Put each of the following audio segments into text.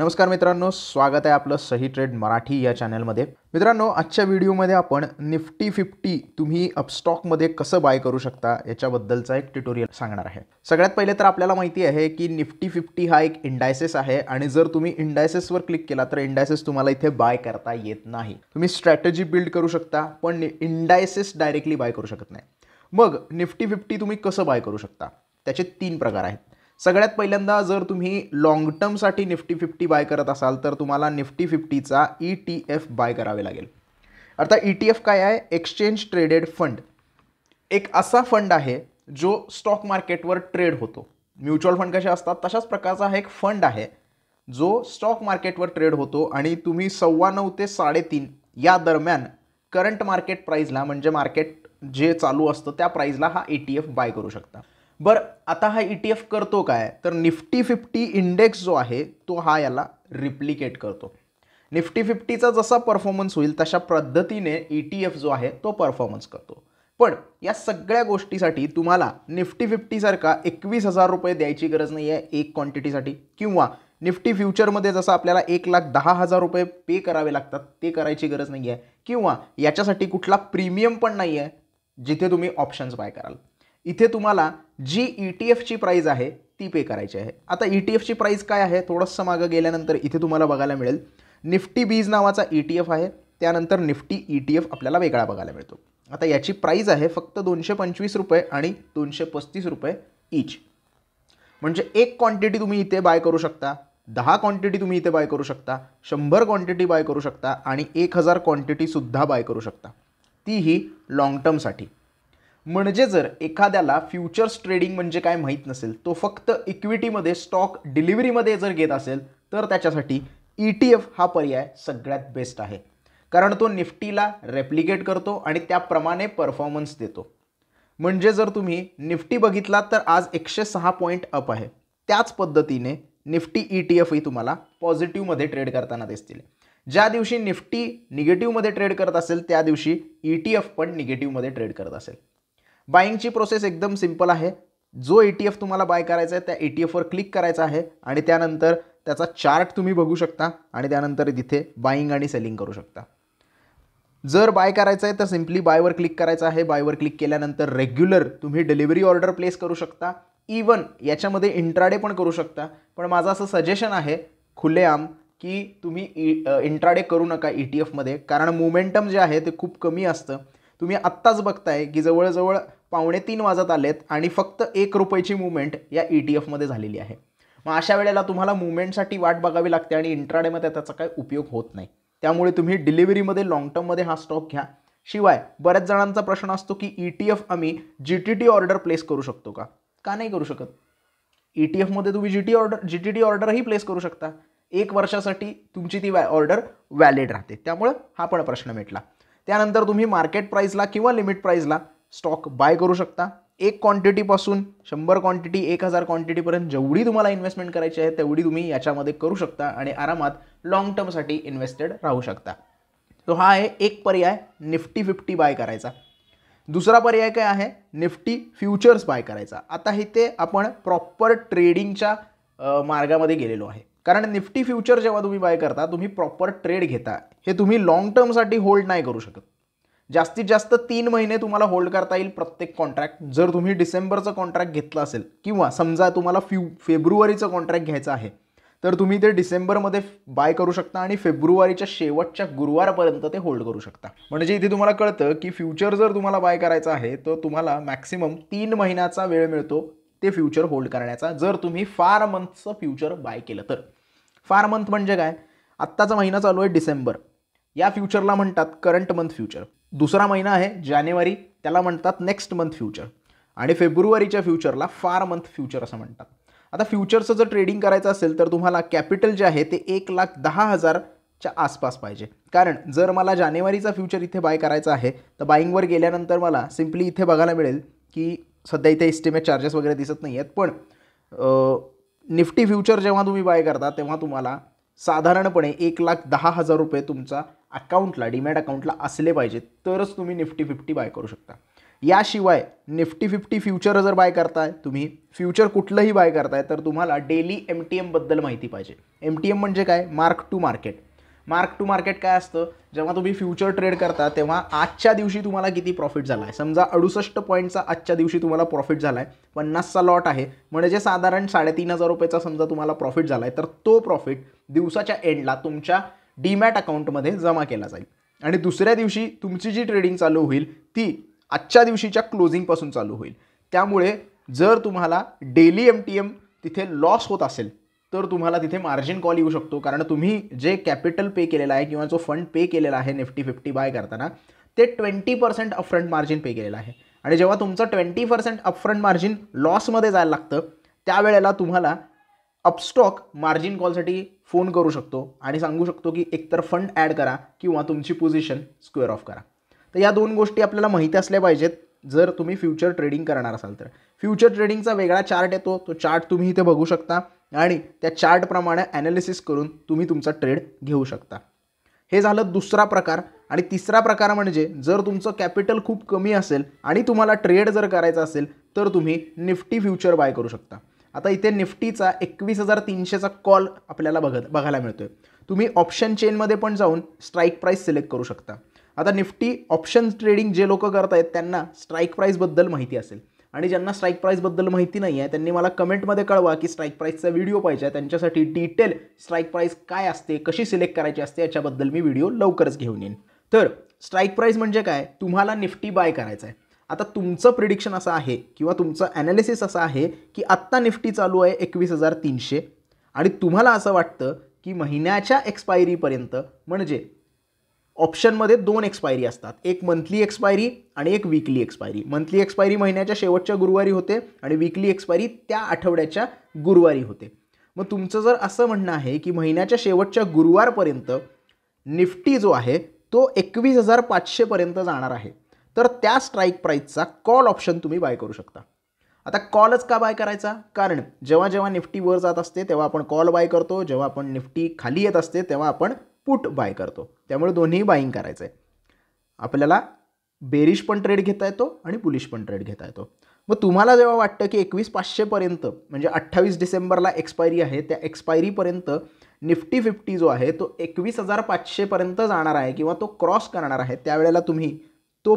नमस्कार मित्रांनो, स्वागत आहे आपलं सही ट्रेड मराठी या चॅनलमध्ये। मित्रांनो, आजच्या व्हिडिओमध्ये आपण निफ्टी 50 तुम्ही अपस्टॉकमध्ये कसं बाय करू शकता याच्याबद्दलचा एक ट्युटोरियल सांगणार आहे। सगळ्यात पहिले तर आपल्याला माहिती आहे की निफ्टी 50 हा एक इंडायसेस आहे आणि जर तुम्ही इंडायसेसवर क्लिक केला तर इंडायसेस तुम्हाला इथे बाय करता येत नाही। तुम्ही स्ट्रॅटेजी बिल्ड करू शकता पण इंडायसेस डायरेक्टली बाय करू शकत नाही। मग निफ्टी 50 तुम्ही कसं बाय करू शकता त्याचे 3 प्रकार आहेत। सगळ्यात पहिल्यांदा जर तुम्ही लॉंग टर्मसाठी निफ्टी 50 बाय करत असाल तर तुम्हाला निफ्टी 50चा ETF बाय करावे लागेल। आता ETF काय आहे? Exchange traded fund. एक असा फंड आहे जो स्टॉक मार्केटवर ट्रेड होतो। म्युच्युअल फंड कसे असतात तशाच प्रकारचा हा एक फंड आहे जो स्टॉक मार्केटवर ट्रेड होतो आणि तुम्ही 9:15 ते 3:30 या दरम्यान करंट मार्केट प्राइसला म्हणजे मार्केट जे चालू असतं त्या प्राइसला हा ETF बाय करू शकता। बरं, आता हा ETF करतो काय तर निफ्टी 50 इंडेक्स जो आहे तो हा याला रिप्लिकेट करतो। निफ्टी 50चा जसा परफॉर्मन्स होईल तशा पद्धतीने ETF जो आहे तो परफॉर्मन्स करतो। पण या सगळ्या गोष्टीसाठी तुम्हाला निफ्टी 50 सारखा 21,000 रुपये द्यायची गरज नाही आहे एक क्वांटिटीसाठी, किंवा निफ्टी फ्युचरमध्ये जसं आपल्याला 1,10,000 रुपये पे करावे लागतात ते करायची गरज नाही आहे, किंवा याच्यासाठी कुठला प्रीमियम पण नाही आहे जिथे तुम्ही ऑप्शन्स बाय कराल। इथे तुम्हाला जी ETFची प्राइस आहे ती पे करायची आहे। आता ETFची प्राइस काय आहे थोडंसं मागं गेल्यानंतर इथे तुम्हाला बघायला मिळेल निफ्टी बीज नावाचा ETF आहे, त्यानंतर निफ्टी ETF आपल्याला वेगळा बघायला मिळतो। आता याची प्राइस आहे फक्त 225 रुपये आणि 235 रुपये ईच। म्हणजे एक क्वांटिटी तुम्ही इथे बाय करू शकता, 10 क्वांटिटी तुम्ही इथे बाय करू शकता, 100 क्वांटिटी बाय करू शकता आणि 1000 क्वांटिटी सुद्धा बाय करू शकता, तीही लॉंग टर्मसाठी। म्हणजे जर एखाद्याला फ्युचर्स ट्रेडिंग म्हणजे काय माहीत नसेल, तो फक्त इक्विटीमध्ये स्टॉक डिलिव्हरीमध्ये जर घेत असेल तर त्याच्यासाठी ETF हा पर्याय सगळ्यात बेस्ट आहे, कारण तो निफ्टीला रेप्लिकेट करतो आणि त्याप्रमाणे परफॉर्मन्स देतो। म्हणजे जर तुम्ही निफ्टी बघितला तर आज 106 पॉईंट अप आहे, त्याच पद्धतीने निफ्टी ETF ही तुम्हाला पॉझिटिव्हमध्ये ट्रेड करताना दिसतील। ज्या दिवशी निफ्टी निगेटिव्हमध्ये ट्रेड करत असेल त्या दिवशी ETF पण निगेटिव्हमध्ये ट्रेड करत असेल। बाईंगची प्रोसेस एकदम सिंपल आहे। जो ETF तुम्हाला बाय करायचा आहे त्या ETFवर क्लिक करायचा आहे आणि त्यानंतर त्याचा चार्ट तुम्ही बघू शकता आणि त्यानंतर तिथे बाईंग आणि सेलिंग करू शकता। जर बाय करायचं आहे तर सिंपली बायवर क्लिक करायचं आहे। बायवर क्लिक केल्यानंतर रेग्युलर तुम्ही डिलिव्हरी ऑर्डर प्लेस करू शकता, इवन याच्यामध्ये इंट्राडे पण करू शकता। पण माझं असं सजेशन आहे खुलेआम की तुम्ही इंट्राडे करू नका ETFमध्ये, कारण मोमेंटम जे आहे ते खूप कमी असतं। तुम्ही आत्ताच बघताय की जवळजवळ 2:15 वाजत आलेत आणि फक्त 1 रुपयाची मुवमेंट या ETFमध्ये झालेली आहे। मग अशा वेळेला तुम्हाला मुवमेंटसाठी वाट बघावी लागते आणि इंट्राडेमध्ये त्याचा काही उपयोग होत नाही। त्यामुळे तुम्ही डिलिव्हरीमध्ये लॉंग टर्ममध्ये हा स्टॉक घ्या। शिवाय बऱ्याच जणांचा प्रश्न असतो की ETF आम्ही GTT ऑर्डर प्लेस करू शकतो का? का नाही करू शकत? ETFमध्ये तुम्ही GTT ऑर्डरही प्लेस करू शकता। 1 वर्षासाठी तुमची ती ऑर्डर व्हॅलिड राहते, त्यामुळे हा पण प्रश्न मिटला। त्यानंतर तुम्ही मार्केट प्राइसला किंवा लिमिट प्राइसला स्टॉक बाय करू शकता। एक क्वांटिटीपासून 100 क्वांटिटी 1000 क्वांटिटीपर्यंत जेवढी तुम्हाला इन्व्हेस्टमेंट करायची आहे तेवढी तुम्ही याच्यामध्ये करू शकता आणि आरामात लॉंग टर्मसाठी इन्व्हेस्टेड राहू शकता। तो हा आहे एक पर्याय निफ्टी 50 बाय करायचा। दुसरा पर्याय काय आहे? निफ्टी फ्युचर्स बाय करायचा। आता इथे आपण प्रॉपर ट्रेडिंगच्या मार्गामध्ये गेलेलो आहे, कारण निफ्टी फ्युचर जेव्हा तुम्ही बाय करता तुम्ही प्रॉपर ट्रेड घेता, हे तुम्ही लॉंग टर्मसाठी होल्ड नाही करू शकत। जास्तीत जास्त 3 महिने तुम्हाला होल्ड करता येईल प्रत्येक कॉन्ट्रॅक्ट। जर तुम्ही डिसेंबरचं कॉन्ट्रॅक्ट घेतलं असेल किंवा समजा तुम्हाला फेब्रुवारीचं कॉन्ट्रॅक्ट घ्यायचं आहे तर तुम्ही ते डिसेंबरमध्ये बाय करू शकता आणि फेब्रुवारीच्या शेवटच्या गुरुवारपर्यंत ते होल्ड करू शकता। म्हणजे इथे तुम्हाला कळतं की फ्युचर जर तुम्हाला बाय करायचं आहे तर तुम्हाला मॅक्सिमम 3 महिन्याचा वेळ मिळतो ते फ्युचर होल्ड करण्याचा, जर तुम्ही 4 मंथचं फ्युचर बाय केलं तर। 4 मंथ म्हणजे काय? आत्ताचा महिना चालू आहे डिसेंबर, या फ्युचरला म्हणतात करंट मंथ फ्युचर। दुसरा महिना आहे जानेवारी, त्याला म्हणतात नेक्स्ट मंथ फ्युचर, आणि फेब्रुवारीच्या फ्युचरला 4 मंथ फ्युचर असं म्हणतात। आता फ्युचरचं जर ट्रेडिंग करायचं असेल तर तुम्हाला कॅपिटल जे आहे ते 1,10,000च्या आसपास पाहिजे, कारण जर मला जानेवारीचा फ्युचर इथे बाय करायचा आहे तर बाईंगवर गेल्यानंतर मला सिम्पली इथे बघायला मिळेल की सध्या इथे एस्टिमेट चार्जेस वगैरे दिसत नाही आहेत, पण निफ्टी फ्युचर जेव्हा तुम्ही बाय करता तेव्हा तुम्हाला साधारणपणे 1,10,000 रुपये तुमचा अकाउंटला, डीमॅट अकाउंटला असले पाहिजेत तरच तुम्ही निफ्टी 50 बाय करू शकता। याशिवाय निफ्टी 50 फ्युचर जर बाय करताय, तुम्ही फ्युचर कुठलंही बाय करताय, तर तुम्हाला डेली MTM बद्दल माहिती पाहिजे. MTM म्हणजे काय? Mark to market. Mark to market काय असतं? जेव्हा तुम्ही फ्युचर ट्रेड करता तेव्हा आजच्या दिवशी तुम्हाला किती प्रॉफिट झाला आहे. समजा 68 पॉईंटचा आजच्या दिवशी तुम्हाला प्रॉफिट झाला आहे, 50चा लॉट आहे, म्हणजे साधारण 3,500 रुपयाचा समजा तुम्हाला प्रॉफिट झाला आहे, तर तो प्रॉफिट दिवसाच्या एंडला तुमच्या डीमॅट अकाउंटमध्ये जमा केला जाईल. आणि दुसऱ्या दिवशी तुमची जी ट्रेडिंग चालू होईल ती आजच्या दिवशीच्या क्लोजिंगपासून चालू होईल. त्यामुळे जर तुम्हाला डेली MTM तिथे लॉस होत असेल तर तुम्हाला तिथे मार्जिन कॉल येऊ शकतो, कारण तुम्ही जे कॅपिटल पे केलेला आहे किंवा जो फंड पे केलेला आहे निफ्टी 50 बाय करताना ते 20% अपफ्रंट मार्जिन पे केलेलं आहे. आणि जेव्हा तुमचं 20% अपफ्रंट मार्जिन लॉसमध्ये जायला लागतं त्यावेळेला तुम्हाला अपस्टॉक मार्जिन कॉलसाठी फोन करू शकतो आणि सांगू शकतो की एकतर फंड ॲड करा किंवा तुमची पोझिशन स्क्वेअर ऑफ करा. तर या दोन गोष्टी आपल्याला माहिती असल्या पाहिजेत जर तुम्ही फ्युचर ट्रेडिंग करणार असाल तर. फ्युचर ट्रेडिंगचा वेगळा चार्ट येतो, तो चार्ट तुम्ही इथे बघू शकता आणि त्या चार्टप्रमाणे ॲनालिसिस करून तुम्ही तुमचा ट्रेड घेऊ शकता. हे झालं दुसरा प्रकार. आणि तिसरा प्रकार म्हणजे जर तुमचं कॅपिटल खूप कमी असेल आणि तुम्हाला ट्रेड जर करायचा असेल तर तुम्ही निफ्टी फ्युचर बाय करू शकता. आता इथे निफ्टीचा 21,300चा कॉल आपल्याला बघायला मिळतोय. तुम्ही ऑप्शन चेनमध्ये पण जाऊन स्ट्राईक प्राईस सिलेक्ट करू शकता. आता निफ्टी ऑप्शन ट्रेडिंग जे लोक करत आहेत त्यांना स्ट्राईक प्राईसबद्दल माहिती असेल, आणि ज्यांना स्ट्राईक प्राईसबद्दल माहिती नाही आहे त्यांनी मला कमेंटमध्ये कळवा की स्ट्राईक प्राईसचा व्हिडिओ पाहिजे. त्यांच्यासाठी डिटेल स्ट्राईक प्राईस काय असते, कशी सिलेक्ट करायची असते याच्याबद्दल मी व्हिडिओ लवकरच घेऊन येईन. तर स्ट्राईक प्राईस म्हणजे काय? तुम्हाला निफ्टी बाय करायचं आहे. आता तुमचं प्रिडिक्शन असं आहे किंवा तुमचं ॲनालिसिस असं आहे की आत्ता निफ्टी चालू आहे 21,300 आणि तुम्हाला असं वाटतं की महिन्याच्या एक्सपायरीपर्यंत, म्हणजे ऑप्शनमध्ये 2 एक्सपायरी असतात, एक मंथली एक्सपायरी आणि एक वीकली एक्सपायरी. मंथली एक्सपायरी महिन्याच्या शेवटच्या गुरुवारी होते आणि वीकली एक्सपायरी त्या आठवड्याच्या गुरुवारी होते. मग तुमचं जर असं म्हणणं आहे की महिन्याच्या शेवटच्या गुरुवारपर्यंत निफ्टी जो आहे तो 21,500 पर्यंत जाणार आहे, तर त्या स्ट्राईक प्राईसचा कॉल ऑप्शन तुम्ही बाय करू शकता. आता कॉलच का बाय करायचा? कारण जेव्हा जेव्हा निफ्टी वर जात असते तेव्हा आपण कॉल बाय करतो, जेव्हा आपण निफ्टी खाली येत असते तेव्हा आपण पुट बाय करतो. त्यामुळे दोन्ही बाईंग करायचं आहे. आपल्याला बेरिश पण ट्रेड घेता येतो आणि बुलिश पण ट्रेड घेता येतो. मग तुम्हाला जेव्हा वाटतं की 21,500 पर्यंत, म्हणजे 28 डिसेंबरला एक्सपायरी आहे, त्या एक्सपायरीपर्यंत निफ्टी 50 जो आहे तो 21,500 पर्यंत जाणार आहे किंवा तो क्रॉस करणार आहे, त्यावेळेला तुम्ही तो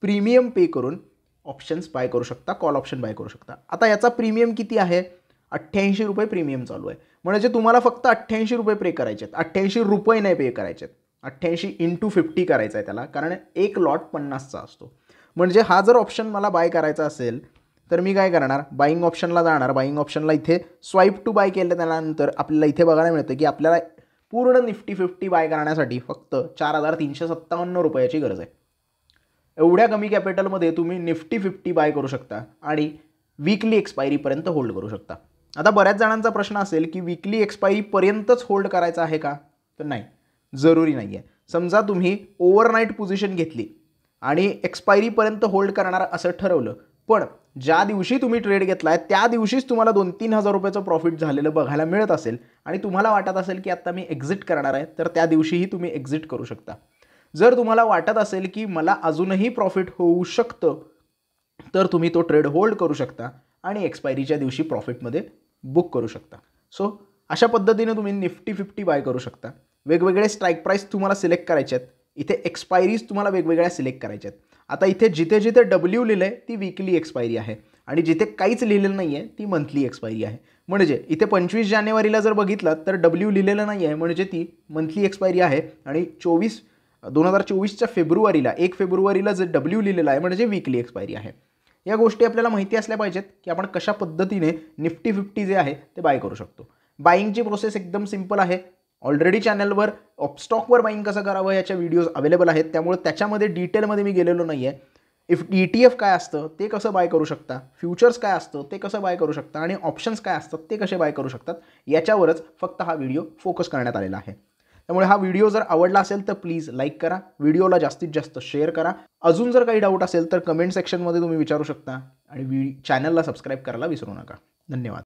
प्रीमियम पे करून ऑप्शन्स बाय करू शकता, कॉल ऑप्शन बाय करू शकता. आता याचा प्रीमियम किती आहे? 88 रुपये प्रीमियम चालू आहे. म्हणजे तुम्हाला फक्त 88 रुपये पे करायचे आहेत. 88 रुपये नाही पे करायचे आहेत, 88 × 50 करायचं आहे त्याला, कारण एक लॉट 50चा असतो. म्हणजे हा जर ऑप्शन मला बाय करायचा असेल तर मी काय करणार? बाईंग ऑप्शनला जाणार. बाईंग ऑप्शनला इथे स्वाईप टू बाय केलं त्यानंतर आपल्याला इथे बघायला मिळतं की आपल्याला पूर्ण निफ्टी 50 बाय करण्यासाठी फक्त 4,357 रुपयाची गरज आहे. एवढ्या कमी कॅपिटलमध्ये तुम्ही निफ्टी 50 बाय करू शकता आणि वीकली एक्सपायरीपर्यंत होल्ड करू शकता. आता बऱ्याच जणांचा प्रश्न असेल की वीकली एक्सपायरीपर्यंतच होल्ड करायचा आहे का? तर नाही, जरुरी नाही आहे. समजा तुम्ही ओव्हरनाईट पोझिशन घेतली आणि एक्सपायरीपर्यंत होल्ड करणार असं ठरवलं, पण ज्या दिवशी तुम्ही ट्रेड घेतला आहे त्या दिवशीच तुम्हाला 2-3 हजार रुपयाचं प्रॉफिट झालेलं बघायला मिळत असेल आणि तुम्हाला वाटत असेल की आता मी एक्झिट करणार आहे, तर त्या दिवशीही तुम्ही एक्झिट करू शकता. जर तुम्हाला वाटत असेल की मला अजूनही प्रॉफिट होऊ शकतं, तर तुम्ही तो ट्रेड होल्ड करू शकता आणि एक्सपायरीच्या दिवशी प्रॉफिटमध्ये बुक करू शकता. सो अशा पद्धतीने तुम्ही निफ्टी 50 बाय करू शकता. वेगवेगळे स्ट्राईक प्राईस तुम्हाला सिलेक्ट करायचे आहेत, इथे एक्सपायरीज तुम्हाला वेगवेगळ्या सिलेक्ट करायच्या आहेत. आता इथे जिथे जिथे W लिहिलं आहे ती वीकली एक्सपायरी आहे आणि जिथे काहीच लिहिलेलं नाही आहे ती मंथली एक्सपायरी आहे. म्हणजे इथे 25 जानेवारीला जर बघितलं तर W लिहिलेलं नाही आहे, म्हणजे ती मंथली एक्सपायरी आहे. आणि 2024च्या फेब्रुवारीला 1 फेब्रुवारीला जे W लिहिलेलं आहे म्हणजे वीकली एक्सपायरी आहे. या गोष्टी आपल्याला माहिती असल्या पाहिजेत की आपण कशा पद्धतीने निफ्टी 50 जे आहे ते बाय करू शकतो. बाईंगची प्रोसेस एकदम सिंपल आहे. ऑलरेडी चॅनलवर स्टॉकवर बाईंग कसं करावं याच्या व्हिडिओज अवेलेबल आहेत, त्यामुळे त्याच्यामध्ये डिटेलमध्ये मी गेलेलो नाही आहे. ETF काय असतं ते कसं बाय करू शकता, फ्युचर्स काय असतं ते कसं बाय करू शकता आणि ऑप्शन्स काय असतात ते कसे बाय करू शकतात, याच्यावरच फक्त हा व्हिडिओ फोकस करण्यात आलेला आहे. त्यामुळे हा व्हिडिओ जर आवडला असेल तर प्लीज लाईक करा, व्हिडिओला जास्तीत जास्त शेअर करा. अजून जर काही डाऊट असेल तर कमेंट सेक्शनमध्ये तुम्ही विचारू शकता आणि चॅनलला सबस्क्राईब करायला विसरू नका. धन्यवाद.